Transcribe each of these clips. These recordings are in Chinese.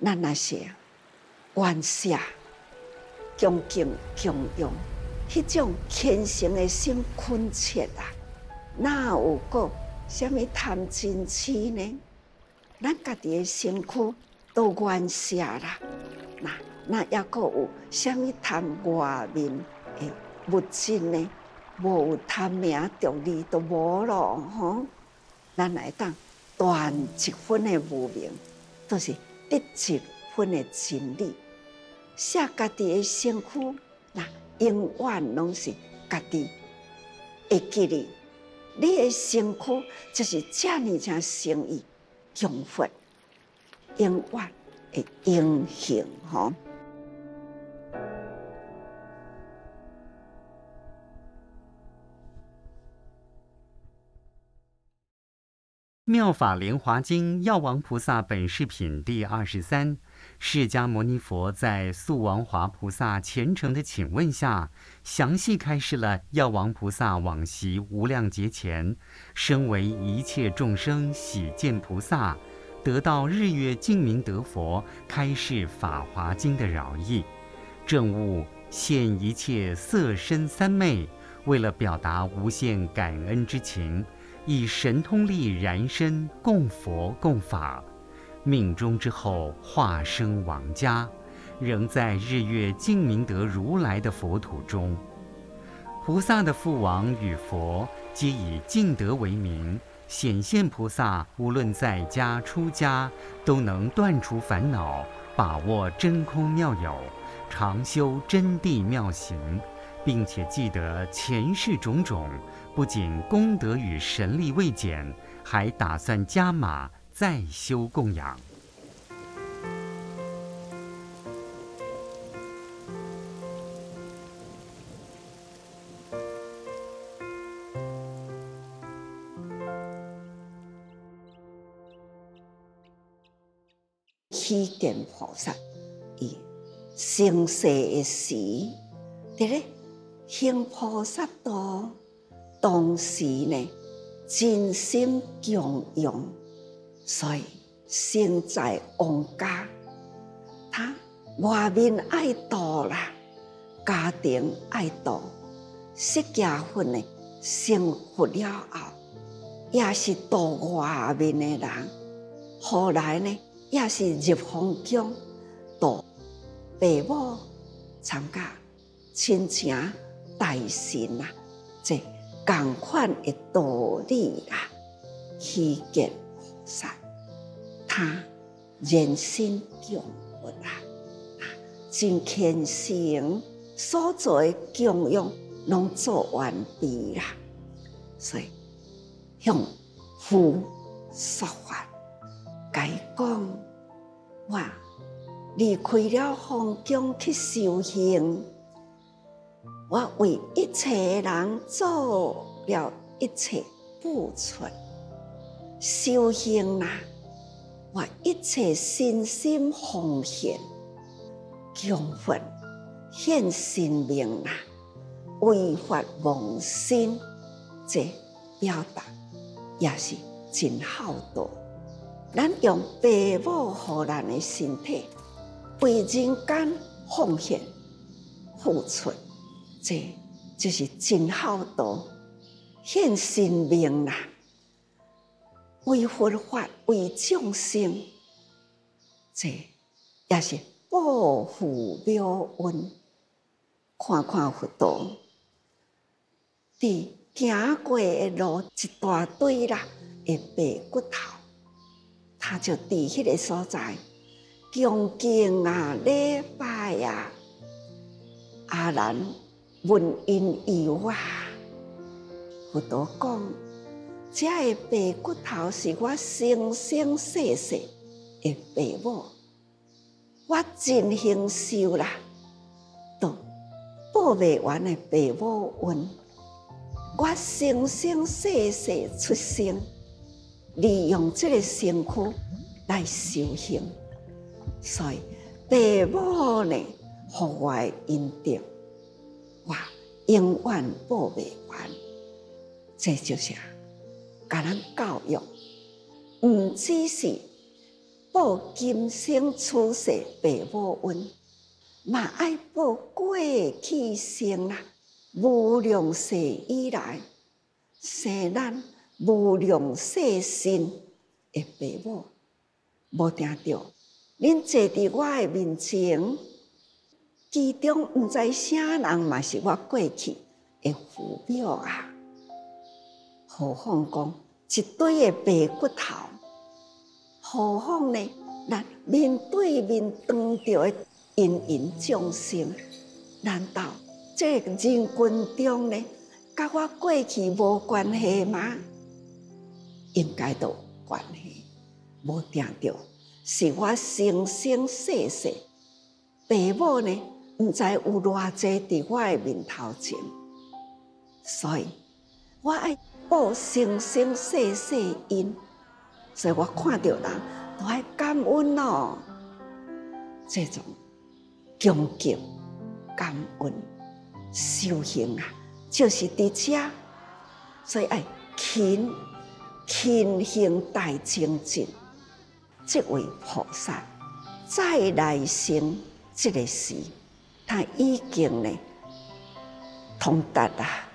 咱那些愿舍、恭敬、供养，迄种虔诚的心恳切啊，哪有个什么贪嗔痴呢？咱家己的身躯都愿舍啦，那也个有什么贪外面的物质呢？无有贪名着利都无咯，吼！咱来当断一分的无明，都是得一分的真理。舍家己的身躯，永远拢是家己会记哩。你的身躯就是这么诚诚意供佛，永远会永恒吼。妙法莲华经药王菩萨本事品第23，释迦牟尼佛在素王华菩萨虔诚的请问下，详细开示了药王菩萨往昔无量劫前，身为一切众生喜见菩萨，得到日月净明得佛，开示法华经的饶益，证悟现一切色身三昧，为了表达无限感恩之情，以神通力燃身供佛供法，命终之后化生王家，仍在日月净明德如来的佛土中。菩萨的父王与佛皆以净德为名，显现菩萨无论在家出家，都能断除烦恼，把握真空妙有，常修真谛妙行，并且记得前世种种，不仅功德与神力未减，还打算加码再修供养。起见菩萨，伊生世的时，伫咧行菩萨道，当时呢真心供养，所以身在王家，他外面爱度啦，家庭爱度，释迦佛呢成佛了后，也是度外面的人，后来呢？也是入皇宫，度父母参加亲情大神啊，这同款的道理啦。起见菩萨，他人心供佛啊，真虔诚，所做的供养拢做完毕啦，所以向父说法。该讲，我离开了皇宫去修行，我为一切人做了一切付出。修行啦，我一切身心奉献，供佛献生命啦，为法忘身，这表达也是真孝道。咱用父母予咱的身体，为人间奉献、付出，这就是真孝道，献生命啦，为佛法、为众生，这也是报父妙恩。看看佛道，伫行过的路一大堆啦的白骨头。他就伫迄个所在，恭敬啊、礼拜啊，阿难问因有啊。佛陀讲，这个白骨头是我生生世世的父母，我真享受啦，都报袂完的父母恩。我生生世世出生。利用这个身躯来修行，所以父母呢，予我的恩德，我永远报袂完。这就是甲咱教育，唔只是报今生此世父母恩，嘛爱报过去生啦。无量世以来，生咱无量世身的父母，无听到恁坐伫我的面前，其中毋知啥人嘛是我过去的父母啊。何况讲一堆的白骨头，何况呢？咱面对面当着的芸芸众生，难道这人群中呢，甲我过去无关系吗？应该都有关系。无定着，是我生生世世，父母呢，毋知有偌济伫我的面头前，所以我爱报生生世世因。所以我看到人都爱感恩哦，这种恭敬、感恩、修行啊，就是伫遮。所以爱勤行大精进，这位菩萨再来生这个时，他已经呢通达啊，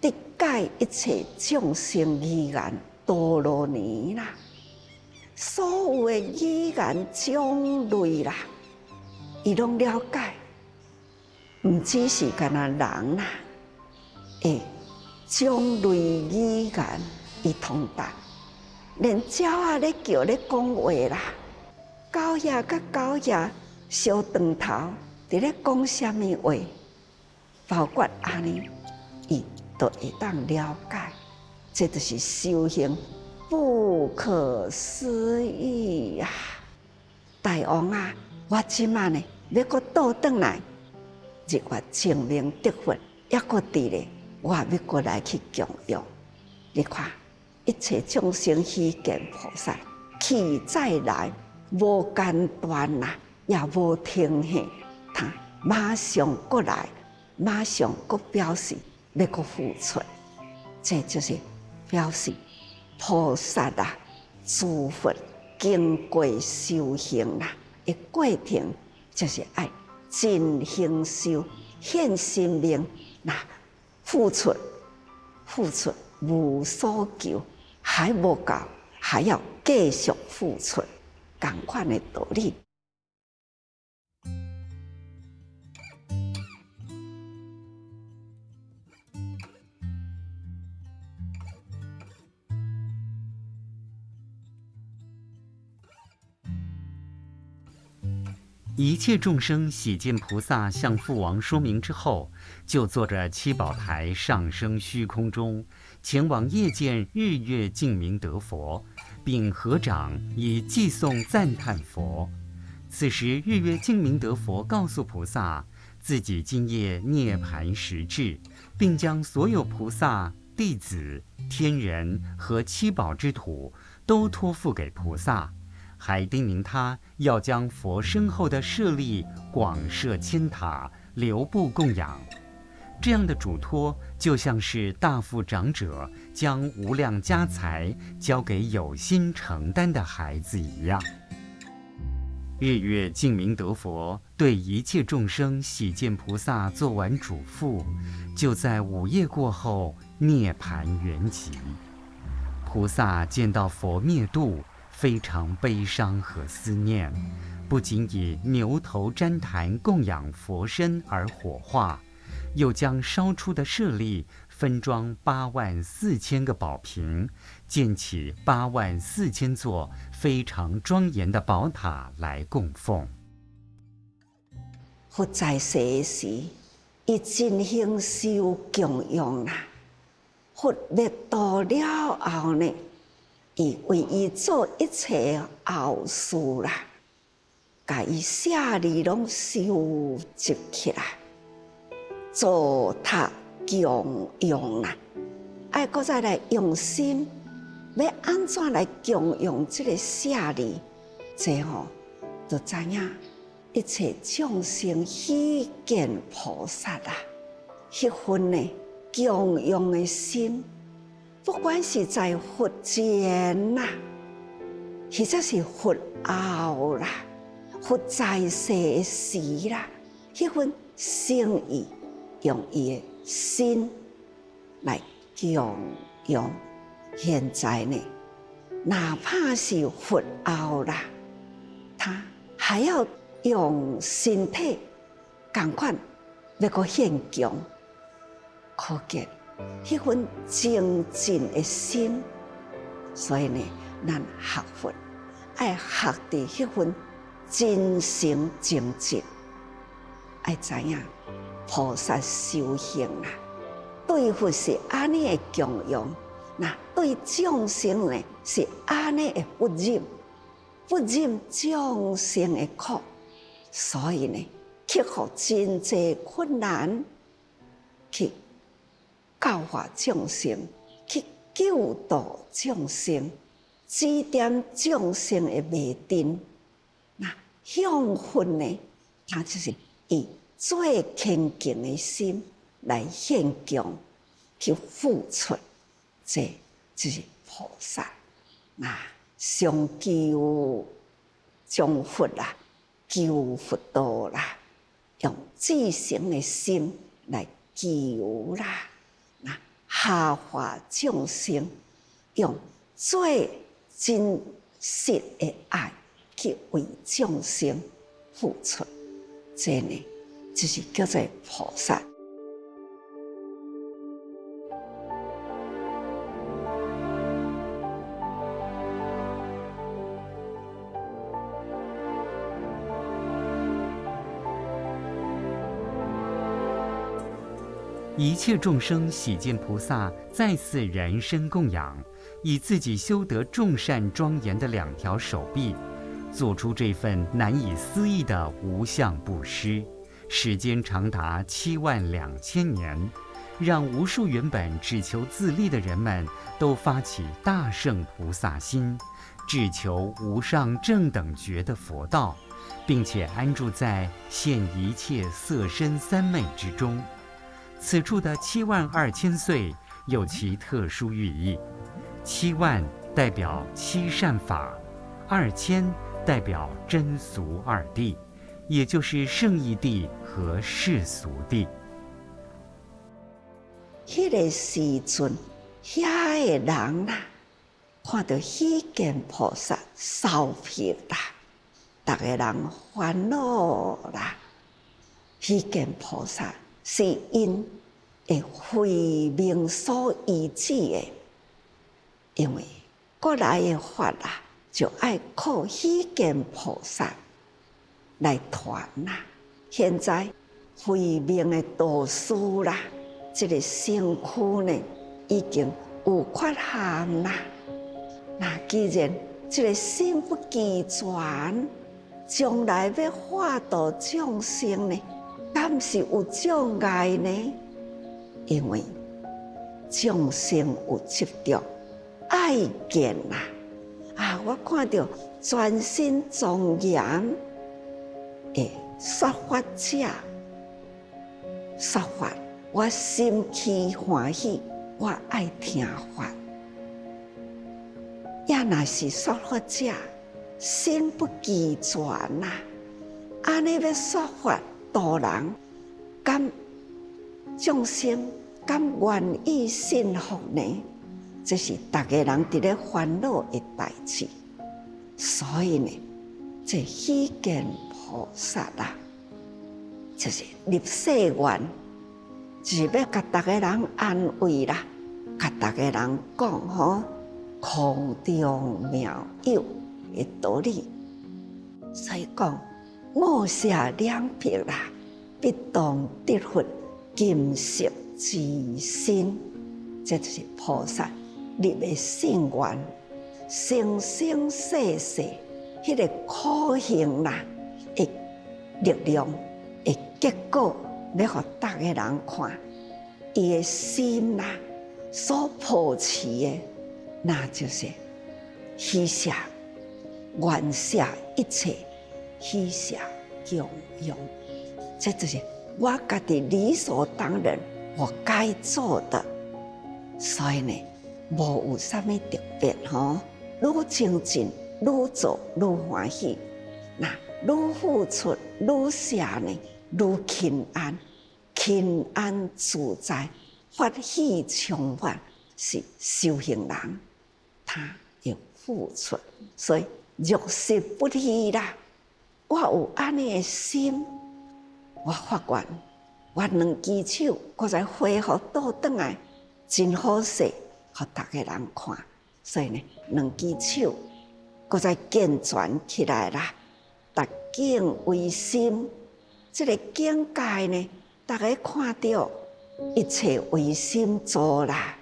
得解一切众生语言多罗尼啦。所有的语言种类啦，伊拢了解，毋只是干那人啦，种类语言伊通达，连鸟仔咧叫咧讲话啦，狗仔甲狗仔烧长头伫咧讲啥物话，包括安尼，伊都会当了解，这就是修行。不可思议呀！大王啊，我即马呢要搁倒转来，日月证明得佛，抑搁伫咧，我要搁来去供养。你看，一切众生希见菩萨，去再来，无间断呐，也无停歇，他马上过来，马上搁表示要搁付出，这就是表示。菩萨啊，诸佛经过修行啦的过程，就是爱真行修，献生命，那付出无所求，还无够，还要继续付出，同款的道理。一切众生喜见菩萨向父王说明之后，就坐着七宝台上升虚空中，前往谒见日月净明德佛，并合掌以偈颂赞叹佛。此时日月净明德佛告诉菩萨，自己今夜涅槃时至，并将所有菩萨、弟子、天人和七宝之土都托付给菩萨。还叮咛他要将佛身后的舍利广设千塔，留步供养。这样的嘱托，就像是大富长者将无量家财交给有心承担的孩子一样。日月净明德佛对一切众生喜见菩萨做完嘱咐，就在午夜过后涅槃圆寂。菩萨见到佛灭度，非常悲伤和思念，不仅以牛头旃檀供养佛身而火化，又将烧出的舍利分装84000个宝瓶，建起84000座非常庄严的宝塔来供奉。佛在世时，伊真行修供养啦。佛灭度了后呢？伊为伊做一切后事啦，甲伊舍利拢收集起来，做他供养啦。爱搁再来用心，要安怎来供养这个舍利？这就知影一切众生希见菩萨啦，迄份呢供养的心。不管是在佛前呐，或者是佛后啦，佛在世的时啦，迄份诚意，用伊的心来供养。现在呢，哪怕是佛后啦，他还要用身体同款要个献供，可见迄份精进的心。所以呢，咱学佛爱学伫迄份真诚精进，爱知影菩萨修行啦，对佛是安尼的供养，那对众生呢是安尼的不忍，不忍众生的苦，所以呢，克服真济困难，去教化众生，去救度众生，指点众生的迷津。那向佛呢，他就是以最虔敬的心来献供，去付出，这就是菩萨。那上求将佛啦，求佛道啦，用至诚的心来求啦。那下化众生，用最真实的爱去为众生付出，这呢就是叫做菩萨。一切众生喜见菩萨再次燃身供养，以自己修得众善庄严的2条手臂，做出这份难以思议的无相布施，时间长达72000年，让无数原本只求自利的人们都发起大乘菩萨心，只求无上正等觉的佛道，并且安住在现一切色身三昧之中。此处的72000岁有其特殊寓意，7万代表7善法，2000代表真俗2谛，也就是圣义谛和世俗谛。迄个时阵，遐个人啦，看到虚见菩萨受骗啦，逐个人烦恼啦，虚见菩萨。是因会慧命所依止的，因为过来的法啦，就爱靠虚见菩萨来传啦。现在慧命的导师啦，这个身躯呢已经有缺陷啦。那既然这个心不齐全，将来要化度众生呢？敢是有障碍呢？因为众生有执着、爱见啦。我看到全身庄严的说法者说法，我心起欢喜，我爱听法。也若是说法者心不齐全啦，安尼要说法。度人敢众生敢愿意信服呢？这是大家人伫咧烦恼的代志。所以呢，这虚见菩萨啦，就是入世愿，就是要甲大家人安慰啦，甲大家人讲空中妙有的道理。所以讲。五舍两撇啦，必当得佛，金色之身，这就是菩萨立的信愿，生生世世，迄个苦行啦的力量的结果，要互大家人看，伊的心啦所抱持的，那就是虚舍，愿舍一切。虚舍供养，这就是我家己理所当然我该做的。所以呢，无有啥物特别愈精进愈做愈欢喜，那愈付出愈舍呢，愈平安自在，法喜充满，是修行人他要付出，所以若是不离啦，我有安尼的心，我发愿，我两只手搁再恢复倒转来，真好势，互大家人看。所以呢，两只手搁再健全起来啦，达境为心，这个境界呢，大家看到一切为心做啦。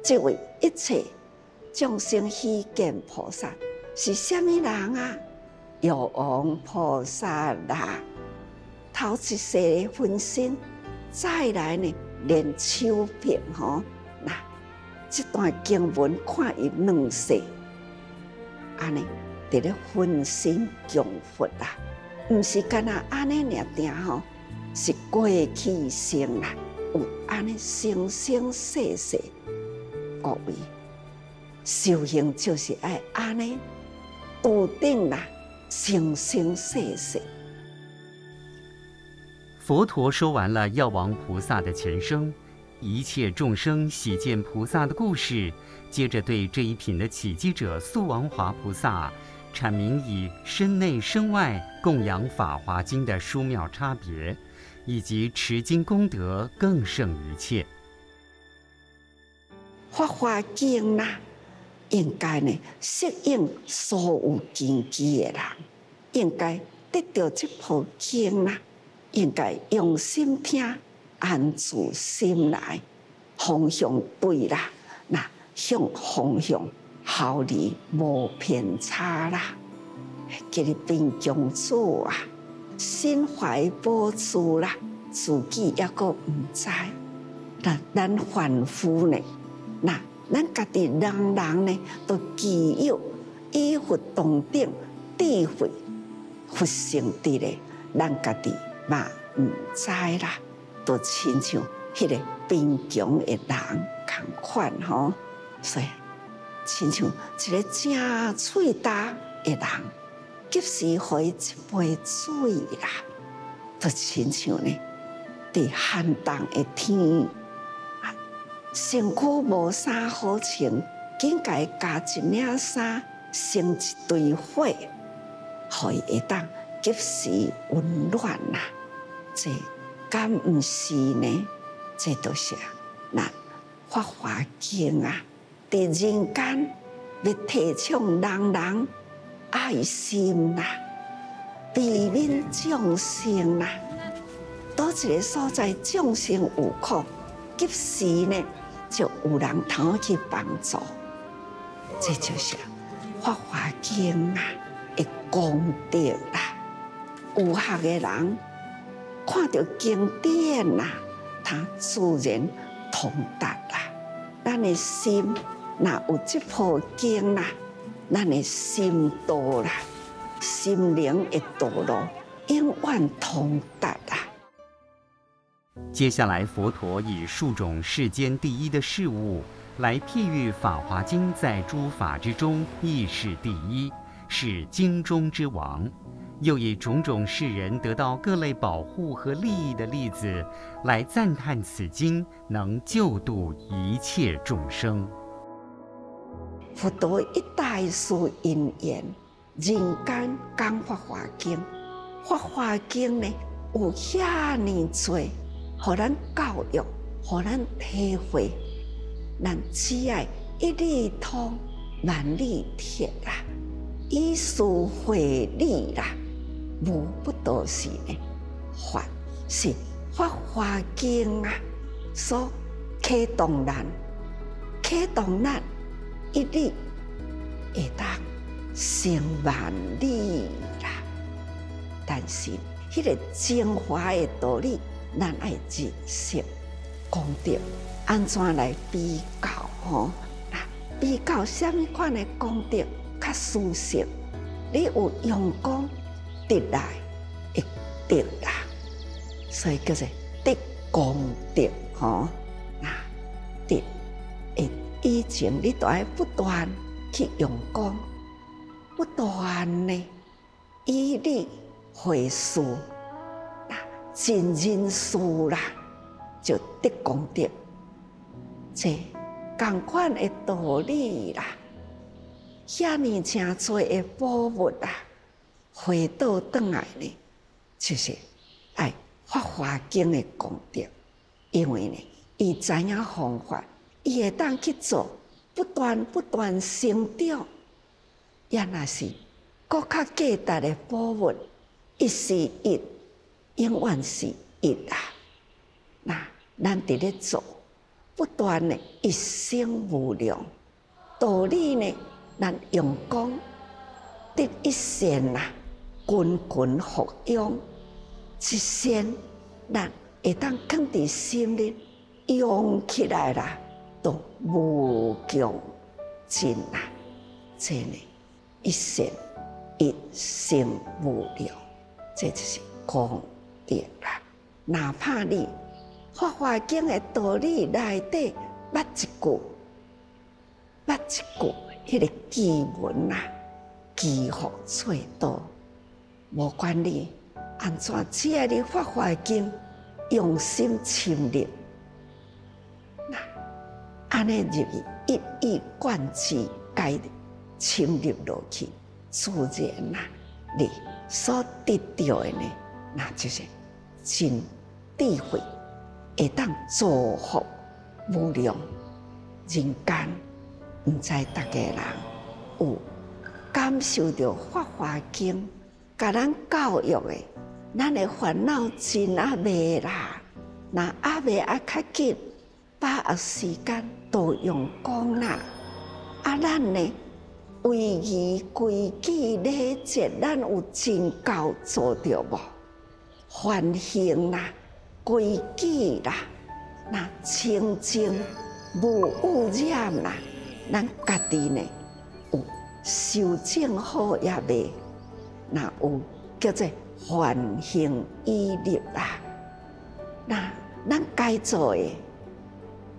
这位一切众生希见菩萨是什么人啊？药王菩萨啦，头一世的分身，再来呢练手柄吼。那这段经文看伊两世，安尼伫咧分身供佛啦，毋是干那安尼尔定吼，是过去生啦，有安尼生生世世。各位，修行就是爱安尼，笃定啦，生生世世。佛陀说完了药王菩萨的前生，一切众生喜见菩萨的故事，接着对这一品的起机者素王华菩萨阐明以身内身外供养《法华经》的殊妙差别，以及持经功德更胜一切。法华经啦，应该呢适应所有根基的人，应该得到这部经啦，应该用心听，安住心来，方向对啦，那向方向毫厘无偏差啦。今日边疆主啊，心怀宝珠啦，自己抑阁毋知，那咱凡夫呢？那咱家己人人呢，都具有以佛同等智慧、佛性伫咧，咱家己嘛毋知啦，都亲像迄个贫穷的人同款吼，所以亲像一个正喙焦的人，及时互伊一杯水啦，都亲像呢，伫寒冬的天。身躯无啥好穿，紧甲伊加一领衫，生一堆火，互伊会当及时温暖啦。这敢毋是呢？这都是咱《法华经》啊，伫人间要提倡人人爱心啦，悲悯众生啦，倒一个所在众生有苦，及时呢？就有人通去帮助，这就是《法华经》啊的功德啦。有学的人看到经典啦，他自然通达啦。咱的心若有这部经啦，咱的心道啦，心灵的道路永远通达啦。接下来，佛陀以数种世间第一的事物来譬喻《法华经》在诸法之中亦是第一，是经中之王；又以种种世人得到各类保护和利益的例子来赞叹此经能救度一切众生。佛陀一代师因缘，人间讲《法华经》，《法华经》呢有遐尼多。互咱教育，互咱体会，咱只要一理通，万理铁啦，以事会理啦，无不都是呢。法是《法华经》啊，所启动咱一理会当成万理啦。但是迄个精华的道理。咱爱认识功德，安怎来比较吼？比较什么款的功德较舒适，你有用功得来会得啦，所以叫做得功德吼。那得以前你都要不断去用功，不断呢以力会事，那尽人事啦，就得功德。这同款的道理啦，遐尼诚多的宝物啊，回倒转来呢，就是爱《法华经》的功德，因为呢，伊知影方法，伊会当去做，不断成长。也若是搁较价值的宝物，一是一，永远是一啊。那咱伫咧做，不断的一生无量道理呢，咱用功得一善啊，群群福拥，一善咱会当放伫心里，用起来啦，都无穷尽啊！这呢，一善一生无量，这就是功德啦。哪怕你《法华经》的道理内底捌一句，迄个基文啊，祈福最多。无管你安怎，只要你《法华经》用心深入，那安尼入去一以贯之，该深入落去，自然啊，你所得到的呢，那就是真智慧，会当造福无量人间。毋知大家人有感受到《法华经》甲咱教育的，咱的烦恼真啊未啦？那啊未啊较紧，把握时间多用功啦。啊，咱呢位仪规矩礼节，咱有真够做到无？梵行啦，规矩啦，那清净无污染啦。咱家己呢有修正好也未，那有叫做梵行依律啦。那咱该做的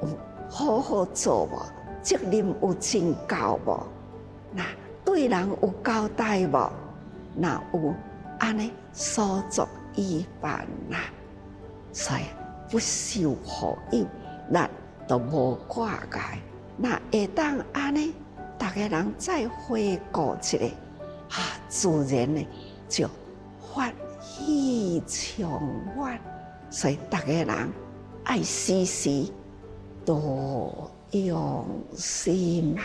有好好做无？责任有尽够无？那对人有交代无？那有安尼所作依办啦。所以不修好友，咱都无挂碍。那会当安尼，大家人再回顾一下，自然呢就法喜充满。所以大家人爱时时多用心啊。